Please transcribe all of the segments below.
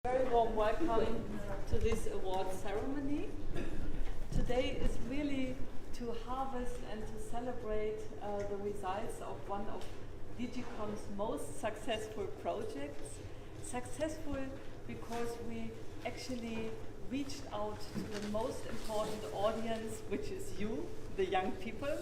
Very warm welcome to this award ceremony. Today is really to harvest and to celebrate the results of one of Digicom's most successful projects. Successful because we actually reached out to the most important audience, which is you, the young people,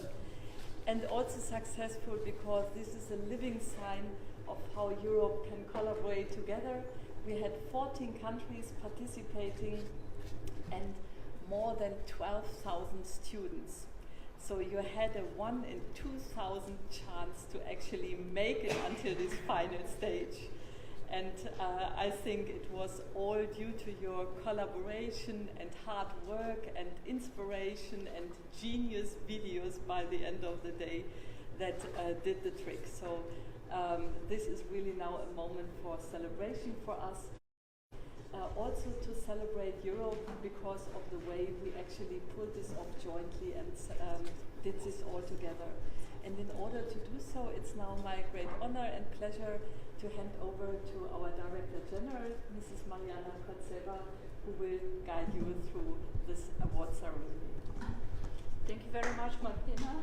and also successful because this is a living sign of how Europe can collaborate together. We had 14 countries participating and more than 12,000 students. So you had a 1 in 2,000 chance to actually make it until this final stage. And I think it was all due to your collaboration and hard work and inspiration and genius videos by the end of the day that did the trick. So this is really now a moment for celebration for us. Also to celebrate Europe because of the way we actually pulled this off jointly and did this all together. And in order to do so, it's now my great honor and pleasure to hand over to our Director General, Mrs. Mariana Kotseva, who will guide you through this award ceremony. Thank you very much, Martina.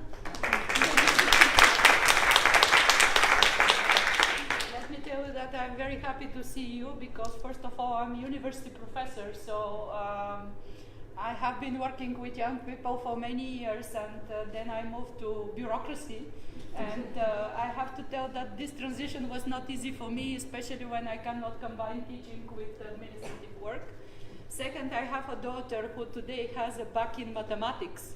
Let me tell you that I'm very happy to see you because, first of all, I'm a university professor, so I have been working with young people for many years, and then I moved to bureaucracy. And I have to tell that this transition was not easy for me, especially when I cannot combine teaching with administrative work. Second, I have a daughter who today has a back in mathematics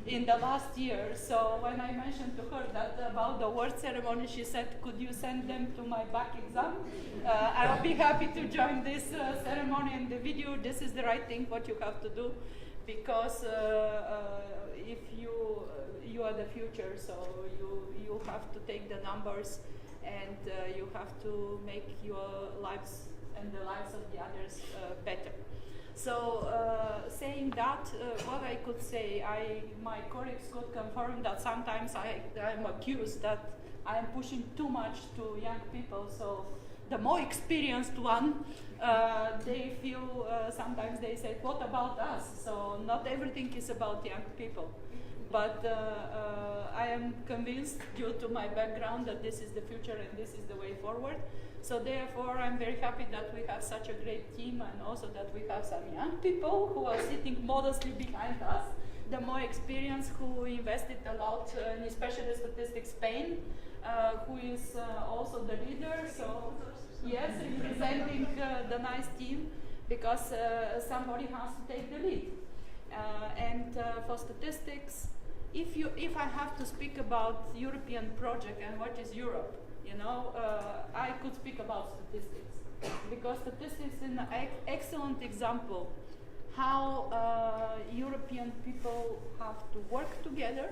in the last year. So when I mentioned to her that about the award ceremony, she said, could you send them to my back exam? I'll be happy to join this ceremony and the video. This is the right thing, what you have to do, because if you are the future, so you have to take the numbers and you have to make your lives and the lives of the others better. So saying that, what I could say, my colleagues could confirm that sometimes I'm accused that I'm pushing too much to young people. So the more experienced one, they feel, sometimes they say, what about us? So not everything is about young people. But I am convinced, due to my background, that this is the future and this is the way forward. So therefore, I'm very happy that we have such a great team, and also that we have some young people who are sitting modestly behind us, the more experienced, who invested a lot in especially Statistics Spain, who is also the leader. So yes, representing the nice team, because somebody has to take the lead. And for statistics, if I have to speak about European project and what is Europe, I could speak about statistics, because statistics is an excellent example how European people have to work together,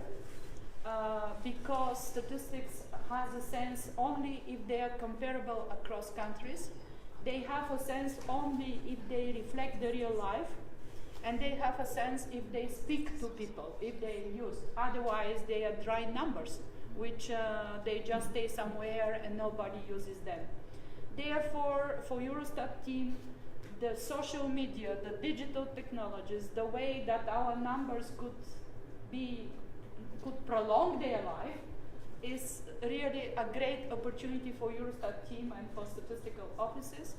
because statistics has a sense only if they are comparable across countries. They have a sense only if they reflect the real life, and they have a sense if they speak to people, if they use. Otherwise, they are dry numbers, which they just stay somewhere and nobody uses them. Therefore, for Eurostat team, the social media, the digital technologies, the way that our numbers could prolong their life is really a great opportunity for Eurostat team and for statistical offices.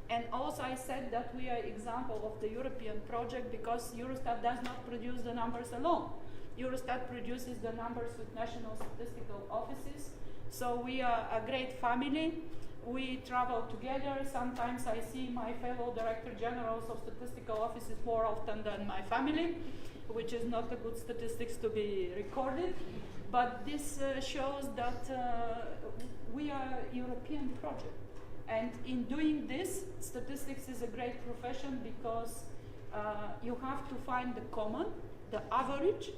And also I said that we are example of the European project because Eurostat does not produce the numbers alone. Eurostat produces the numbers with national statistical offices. So we are a great family. We travel together. Sometimes I see my fellow director generals of statistical offices more often than my family, which is not a good statistics to be recorded. But this shows that we are a European project. And in doing this, statistics is a great profession because you have to find the common, the average.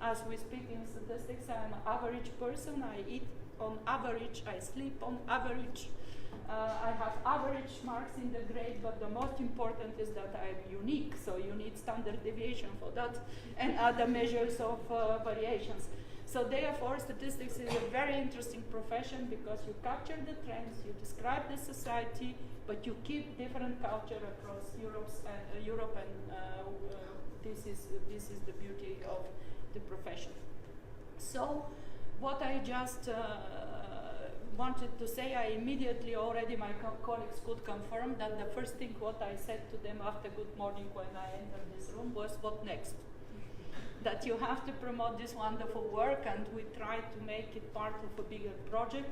As we speak in statistics, I'm an average person. I eat on average, I sleep on average. I have average marks in the grade, but the most important is that I'm unique. So you need standard deviation for that and other measures of variations. So therefore, statistics is a very interesting profession because you capture the trends, you describe the society, but you keep different culture across Europe, and this is the beauty of the profession. So, what I just wanted to say, I immediately already my colleagues could confirm that the first thing what I said to them after good morning when I entered this room was, what next? That you have to promote this wonderful work, and we try to make it part of a bigger project,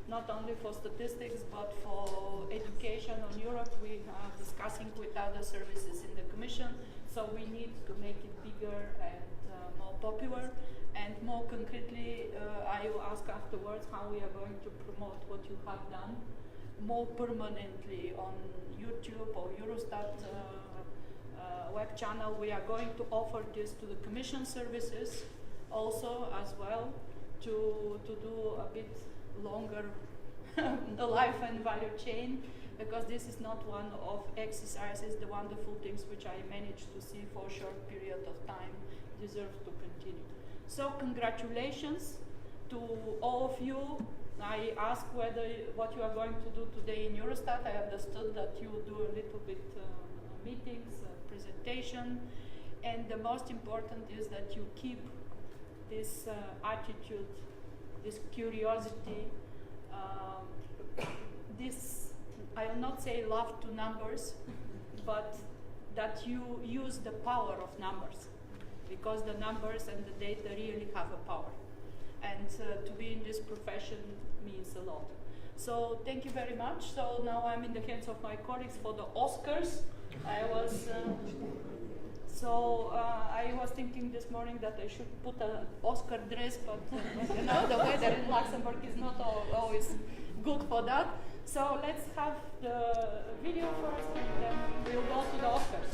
not only for statistics but for education on Europe. We are discussing with other services in the Commission, so we need to make it bigger and more popular. And more concretely, I will ask afterwards how we are going to promote what you have done more permanently on YouTube or Eurostat web channel. We are going to offer this to the Commission services also as well to do a bit longer the life and value chain, because this is not one of exercises, the wonderful things which I managed to see for a short period of time deserve to continue. So congratulations to all of you. I asked what you are going to do today in Eurostat. I understood that you do a little bit meetings, presentation, and the most important is that you keep this attitude, this curiosity, this, I will not say love to numbers, but that you use the power of numbers, because the numbers and the data really have a power. And to be in this profession means a lot. So thank you very much. So now I'm in the hands of my colleagues for the Oscars. I was thinking this morning that I should put an Oscar dress, but you know, the weather in Luxembourg is not always good for that. So let's have the video first, and then we'll go to the Oscars.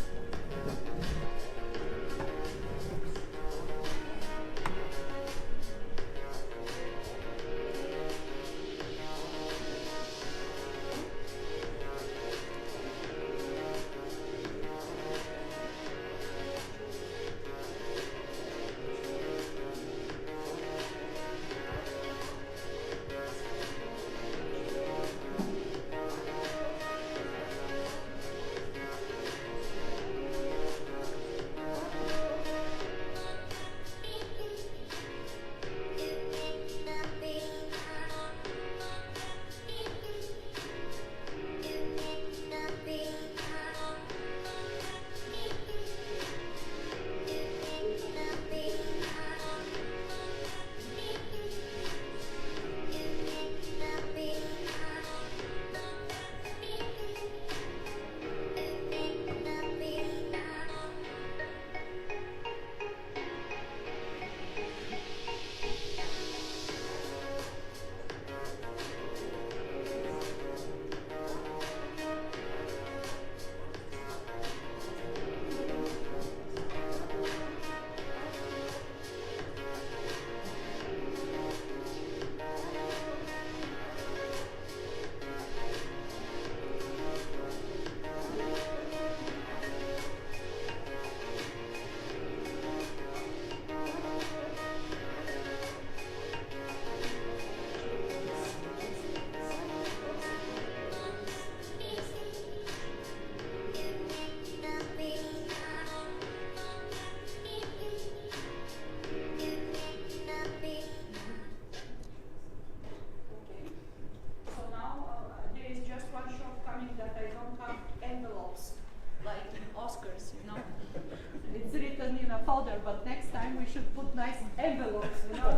But next time we should put nice envelopes, you know.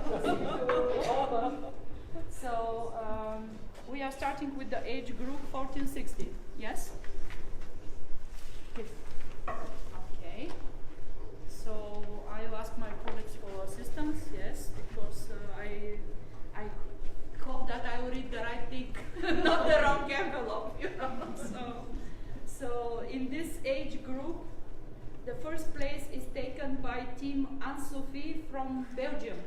So we are starting with the age group 14-16. Yes? Okay. So I will ask my colleagues for assistance. Yes, because I hope that I will read the right thing, not the wrong envelope. You know? So in this age group, the first place is taken by team Ansofi from Belgium.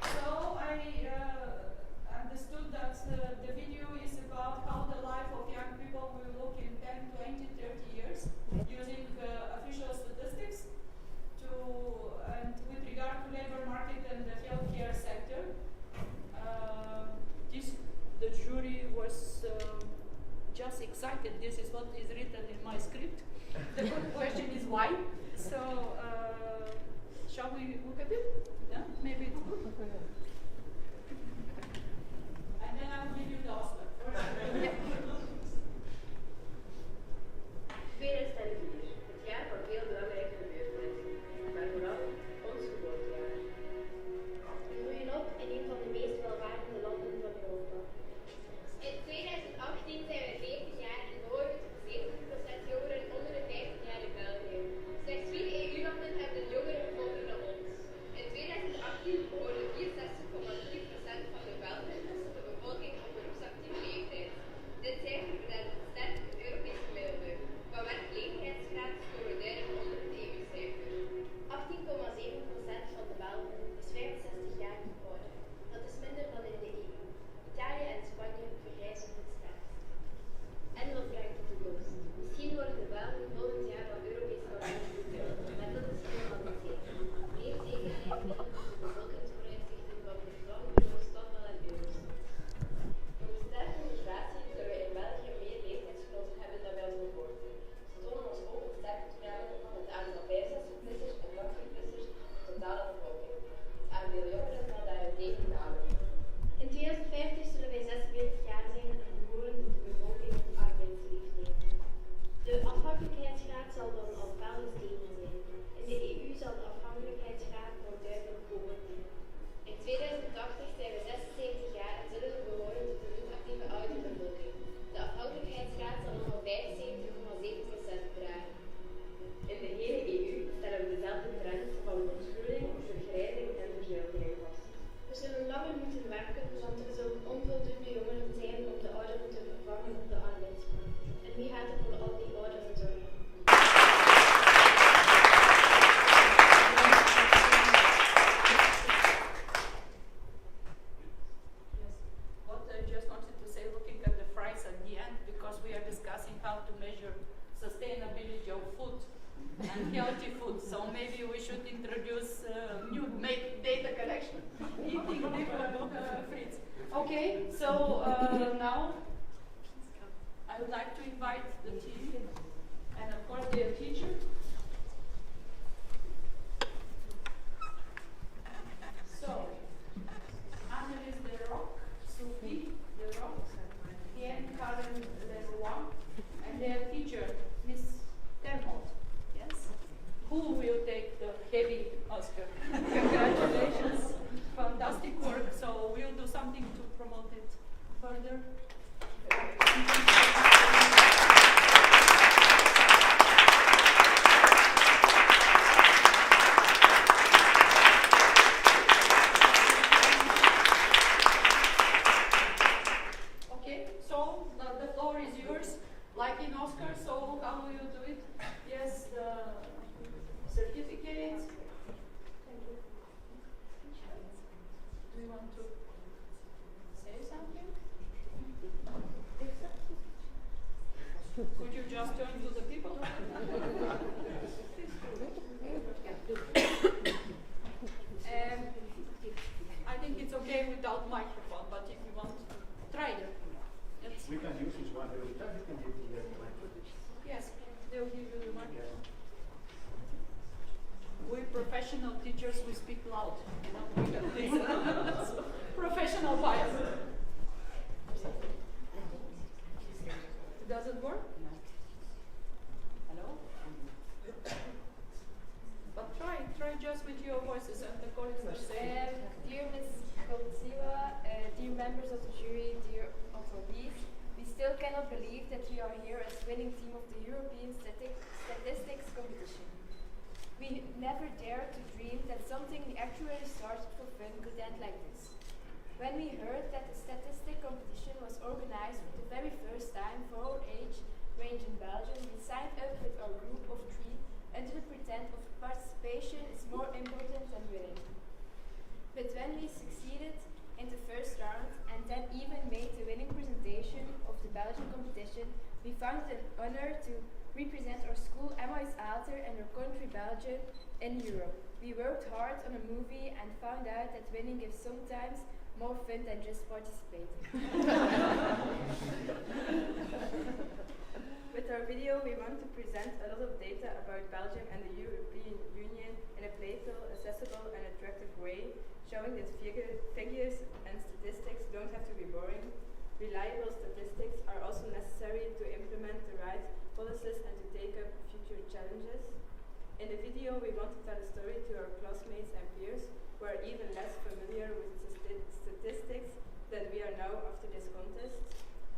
So line. So, shall we look at it? Yeah, maybe it's good. And then I'll give you the Oscar. Ja. Tweede stelling 4. Het jaar van veel belangrijke gebeurtenissen, maar vooral ons geboortejaar. We groeien op in een van de meest welvarende landen van Europa. In 2018 zijn we 40 jaar en behoren tot 70% jongeren onder de 50 jaar in België. Slechts 4 EU-landen hebben een jongere bevolking dan ons. In 2018 behoorde 64,3% van de welgevestigde bevolking op beroepsactieve leeftijd. Dit cijfer bedraagt sterk het Europese gemiddelde. Qua werkledigheidsgraad scoren we duidelijk onder het EU-cijfer. 18,7% van de Belgen is 65 jaar of ouder. Dat is minder dan in de EU. Italië en Spanje vergrijzen het sterkst. En wat brengt de toekomst? Misschien worden de Belgen volgend jaar wel Europees kampioen, maar dat is helemaal niet zeker. Meer zekerheid liggen op de bevolkingsvooruitzichten van de Vlaanderen, Stadwel en Eurostat. Voor de sterke migratie zullen we in België meer leeftijdsgenoten hebben dan bij onze geboorte. Ze tonen ons ook een sterk vertrouwen van het aantal 65-plussers en 80-plussers in de totale bevolking. Het aandeel jongeren zal daarentegen dalen. In 2050 zullen wij 46 jaar zijn en behoren tot de bevolking op arbeidsleeftijd. De afhankelijkheidsgraad zal dan al fel gestegen zijn. In de EU zal de afhankelijkheidsgraad nog duidelijk hoger zijn. In 2080 zijn we 76 jaar en zullen we behoren tot de niet-actieve oudere bevolking. De afhankelijkheidsgraad zal nog wel 75,7% bedragen. In de hele EU stellen we dezelfde trend van ontgroening, vergrijzing en verzilvering vast. We zullen langer moeten werken, want er zullen onvoldoende jongeren zijn om de ouderen te vervangen op de arbeidsmarkt. En wie gaat er voor al die ouderen zorgen? What I just wanted to say, looking at the price at the end, because we are discussing how to measure sustainability of food and healthy food. So maybe we should introduce new data collection, eating different foods. Okay, so now I would like to invite the team and of course their teacher. So, Annelies de Rock, Sophie de Rock, and Karen Leroy, and their teacher, Miss Termont. Yes? Who will take the heavy Oscar? Congratulations. Fantastic work. So we'll do something to promote it further. Okay, so the floor is yours. Like in Oscar, so how will you do it? Yes, the certificates. Do you want to say something? Could you just turn to the people? I think it's okay without microphone, but if you want, try it. Yes. We can use this one. We can give the microphone. Yes, they'll give you the microphone. We professional teachers, we speak loud. You know, we got this professional bias. Does it work? Hello? But try just with your voices and the colleagues are saying. Dear Ms. Koltsiwa, dear members of the jury, dear authorities, we still cannot believe that we are here as winning team of the European Statistics Competition. We never dared to dream that something we actually started for fun could end like this. When we heard that the statistic competition was organized for the very first time for our age range in Belgium, we signed up with our group of 3 under the pretense of participation is more important than winning. But when we succeeded in the first round and then even made the winning presentation of the Belgian competition, we found it an honor to represent our school Emmaüs Aalter and our country Belgium in Europe. We worked hard on a movie and found out that winning is sometimes more fun than just participating. With our video, we want to present a lot of data about Belgium and the European Union in a playful, accessible and attractive way, showing that figures and statistics don't have to be boring. Reliable statistics are also necessary to implement the right policies and to take up future challenges. In the video, we want to tell a story to our classmates and peers who are even less familiar with statistics than we are now after this contest.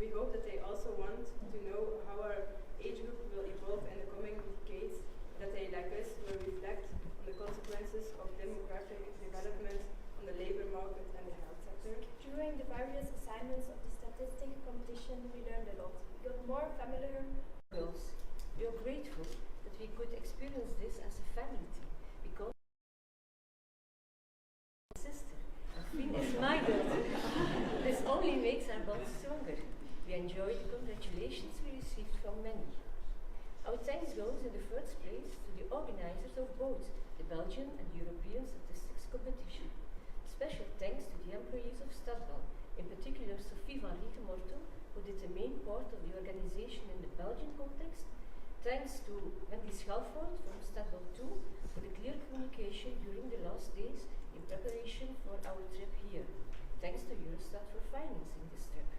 We hope that they also want to know how our age group will evolve in the coming decades, that they, like us, will reflect on the consequences of demographic development on the labor market and the health sector. During the various assignments of the statistic competition, we learned a lot. We got more familiar. Girls, we are grateful that we could experience this as a family team, because my sister, and Finn is my daughter. This only makes our bond stronger. We enjoyed the congratulations we received from many. Our thanks goes in the first place to the organizers of both the Belgian and European statistics competition. Special thanks to the employees of Stadbal, in particular Sophie van Rietemortel, who did the main part of the organization in the Belgian context. Thanks to Wendy Schalford from Stadbal 2 for the clear communication during the last days in preparation for our trip here. Thanks to Eurostat for financing this trip.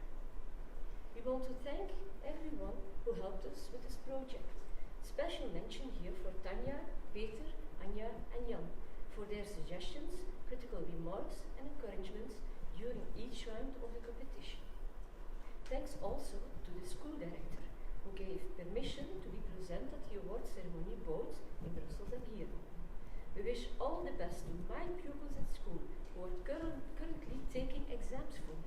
We want to thank everyone who helped us with this project. Special mention here for Tanja, Peter, Anja and Jan for their suggestions, critical remarks and encouragements during each round of the competition. Thanks also to the school director who gave permission to be present at the award ceremony both in Brussels and here. We wish all the best to my pupils at school who are currently taking exams for me.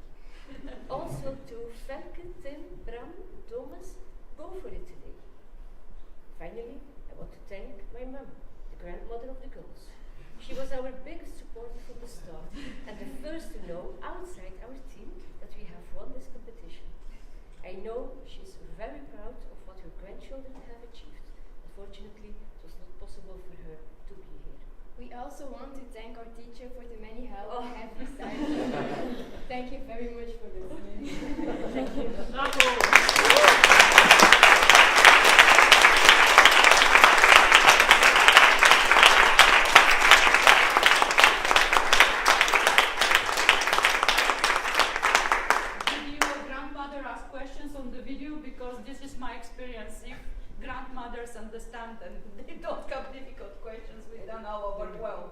Also to Femke, Tim, Bram, Thomas, go for it today. Finally, I want to thank my mum, the grandmother of the girls. She was our biggest supporter from the start and the first to know outside our team that we have won this competition. I know she's very proud of what her grandchildren have achieved. Unfortunately, it was not possible for her to be here. We also want to thank our teacher for the many help we have received. Thank you very much for listening. Thank you. Did your grandmother ask questions on the video? Because this is my experience. If grandmothers understand and they don't have difficult questions, we done our work well.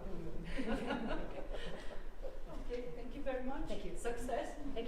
Okay, thank you very much. Thank you. Success. Thank